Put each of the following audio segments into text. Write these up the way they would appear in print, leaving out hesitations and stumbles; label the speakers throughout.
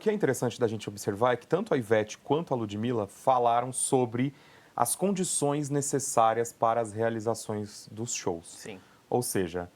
Speaker 1: que é interessante da gente observar é que tanto a Ivete quanto a Ludmilla falaram sobre as condições necessárias para as realizações dos shows.
Speaker 2: Sim.
Speaker 1: Ou seja,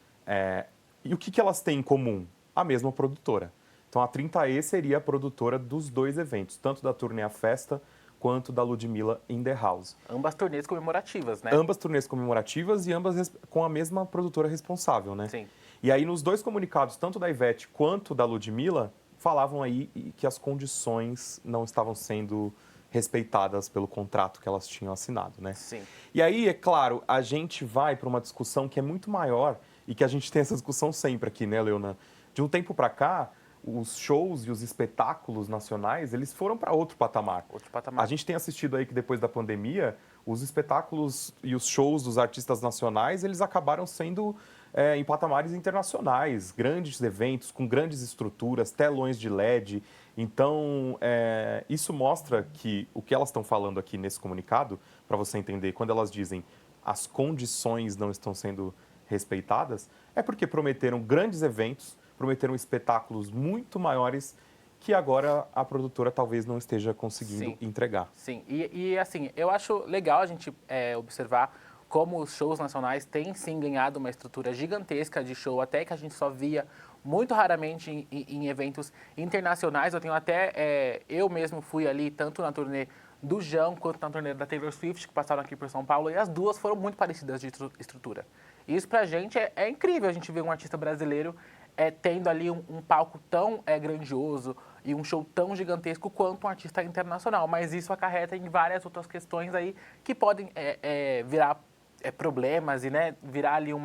Speaker 1: e o que elas têm em comum? A mesma produtora. Então, a 30E seria a produtora dos dois eventos, tanto da turnê A Festa quanto da Ludmilla in the House.
Speaker 2: Ambas turnês comemorativas, né?
Speaker 1: Ambas turnês comemorativas e ambas com a mesma produtora responsável, né?
Speaker 2: Sim.
Speaker 1: E aí, nos dois comunicados, tanto da Ivete quanto da Ludmilla, falavam aí que as condições não estavam sendo respeitadas pelo contrato que elas tinham assinado, né?
Speaker 2: Sim.
Speaker 1: E aí, é claro, a gente vai para uma discussão que é muito maior e que a gente tem essa discussão sempre aqui, né, Leona? De um tempo para cá, os shows e os espetáculos nacionais, eles foram para outro patamar.
Speaker 2: Outro patamar.
Speaker 1: A gente tem assistido aí que depois da pandemia, os espetáculos e os shows dos artistas nacionais, eles acabaram sendo em patamares internacionais, grandes eventos com grandes estruturas, telões de LED. Então, isso mostra que o que elas estão falando aqui nesse comunicado, para você entender, quando elas dizem as condições não estão sendo respeitadas, é porque prometeram grandes eventos, prometeram espetáculos muito maiores que agora a produtora talvez não esteja conseguindo entregar.
Speaker 2: Sim, e assim, eu acho legal a gente observar como os shows nacionais têm sim ganhado uma estrutura gigantesca de show, até que a gente só via muito raramente em eventos internacionais. Eu tenho até, eu mesmo fui ali tanto na turnê do Jão quanto na turnê da Taylor Swift, que passaram aqui por São Paulo, e as duas foram muito parecidas de estrutura. E isso pra gente é incrível, a gente ver um artista brasileiro tendo ali um palco tão grandioso e um show tão gigantesco quanto um artista internacional. Mas isso acarreta em várias outras questões aí que podem virar problemas e virar ali um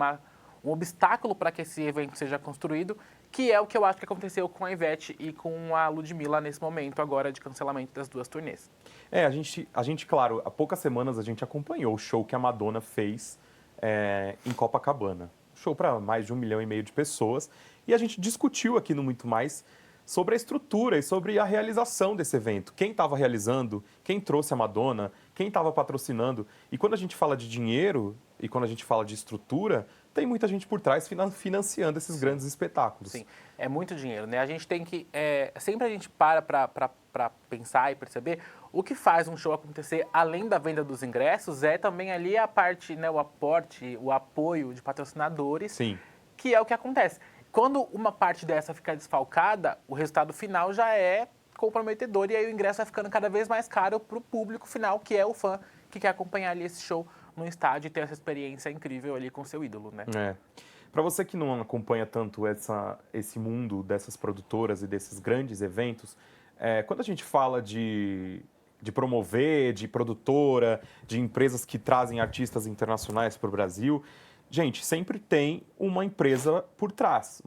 Speaker 2: obstáculo para que esse evento seja construído, que é o que eu acho que aconteceu com a Ivete e com a Ludmilla nesse momento agora de cancelamento das duas turnês.
Speaker 1: A gente, claro, há poucas semanas a gente acompanhou o show que a Madonna fez em Copacabana. Show para mais de 1,5 milhão de pessoas. E a gente discutiu aqui no Muito Mais sobre a estrutura e sobre a realização desse evento. Quem estava realizando, quem trouxe a Madonna, quem estava patrocinando. E quando a gente fala de dinheiro e quando a gente fala de estrutura, tem muita gente por trás financiando esses grandes espetáculos.
Speaker 2: Sim, é muito dinheiro, né? A gente tem que... sempre a gente para pensar e perceber o que faz um show acontecer além da venda dos ingressos é também ali a parte, o aporte, o apoio de patrocinadores,
Speaker 1: Sim.
Speaker 2: Que é o que acontece. Quando uma parte dessa fica desfalcada, o resultado final já é comprometedor e aí o ingresso vai ficando cada vez mais caro para o público final, que é o fã que quer acompanhar ali esse show no estádio e ter essa experiência incrível ali com seu ídolo, né?
Speaker 1: Para você que não acompanha tanto esse mundo dessas produtoras e desses grandes eventos, quando a gente fala de promover, de produtora, de empresas que trazem artistas internacionais para o Brasil, gente, sempre tem uma empresa por trás,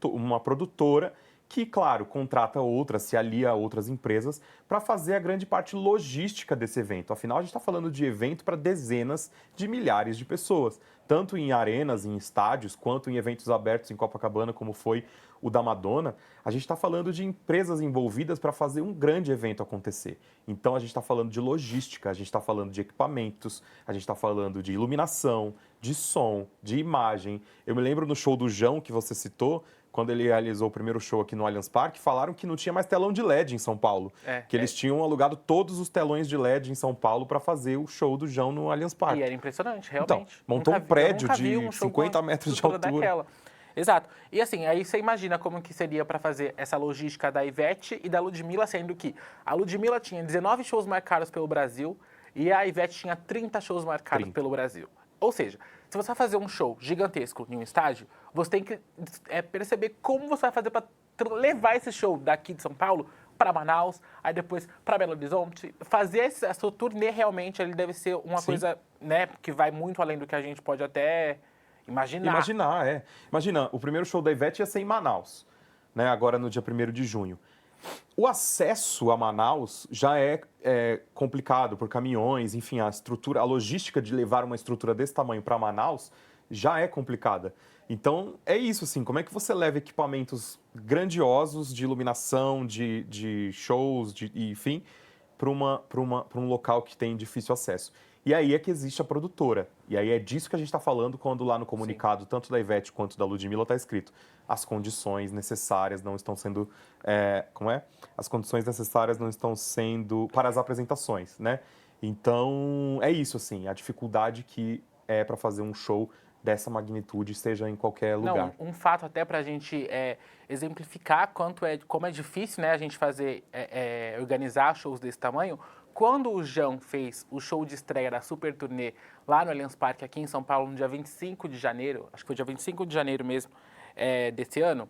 Speaker 1: uma produtora que, claro, contrata outras, se alia a outras empresas para fazer a grande parte logística desse evento. Afinal, a gente está falando de evento para dezenas de milhares de pessoas, tanto em arenas, em estádios, quanto em eventos abertos em Copacabana, como foi o da Madonna. A gente está falando de empresas envolvidas para fazer um grande evento acontecer. Então, a gente está falando de logística, a gente está falando de equipamentos, a gente está falando de iluminação, de som, de imagem. Eu me lembro no show do Jão, que você citou, quando ele realizou o primeiro show aqui no Allianz Parque, falaram que não tinha mais telão de LED em São Paulo. Que eles tinham alugado todos os telões de LED em São Paulo para fazer o show do Jão no Allianz Parque.
Speaker 2: E era impressionante, realmente.
Speaker 1: Então, montou um prédio de 50 metros de altura.
Speaker 2: Daquela. Exato. E assim, aí você imagina como que seria para fazer essa logística da Ivete e da Ludmilla, sendo que a Ludmilla tinha 19 shows marcados pelo Brasil e a Ivete tinha 30 shows marcados pelo Brasil. Ou seja, se você vai fazer um show gigantesco em um estádio, você tem que perceber como você vai fazer para levar esse show daqui de São Paulo para Manaus, aí depois para Belo Horizonte. Fazer essa turnê realmente ele deve ser uma coisa que vai muito além do que a gente pode até imaginar.
Speaker 1: Imagina, o primeiro show da Ivete ia ser em Manaus, né? Agora no dia 1º de junho. O acesso a Manaus já é complicado por caminhões, enfim, a logística de levar uma estrutura desse tamanho para Manaus já é complicada. Então, é isso, assim, como é que você leva equipamentos grandiosos de iluminação, de shows, enfim, para um local que tem difícil acesso? E aí é que existe a produtora. E aí é disso que a gente está falando quando lá no comunicado, tanto da Ivete quanto da Ludmilla, está escrito: as condições necessárias não estão sendo... como é? As condições necessárias não estão sendo para as apresentações, né? Então, é isso, assim, a dificuldade que é para fazer um show dessa magnitude, seja em qualquer lugar.
Speaker 2: Não, um fato até para a gente exemplificar como é difícil, né, a gente fazer, organizar shows desse tamanho. Quando o Jão fez o show de estreia da Super Turnê lá no Allianz Parque, aqui em São Paulo, no dia 25 de janeiro, acho que foi dia 25 de janeiro mesmo, desse ano,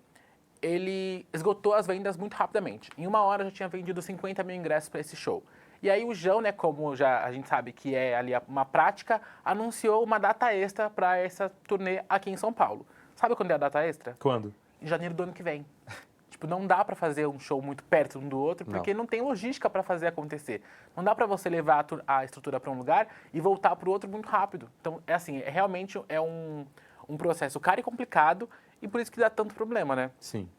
Speaker 2: ele esgotou as vendas muito rapidamente. Em uma hora já tinha vendido 50 mil ingressos para esse show. E aí o Jão, né, como já a gente sabe que é ali uma prática, anunciou uma data extra para essa turnê aqui em São Paulo. Sabe quando é a data extra?
Speaker 1: Quando?
Speaker 2: Em janeiro do ano que vem. Tipo, não dá para fazer um show muito perto um do outro, porque não tem logística para fazer acontecer. Não dá para você levar a estrutura para um lugar e voltar para o outro muito rápido. Então, é assim, realmente um processo caro e complicado, e por isso que dá tanto problema, né?
Speaker 1: Sim.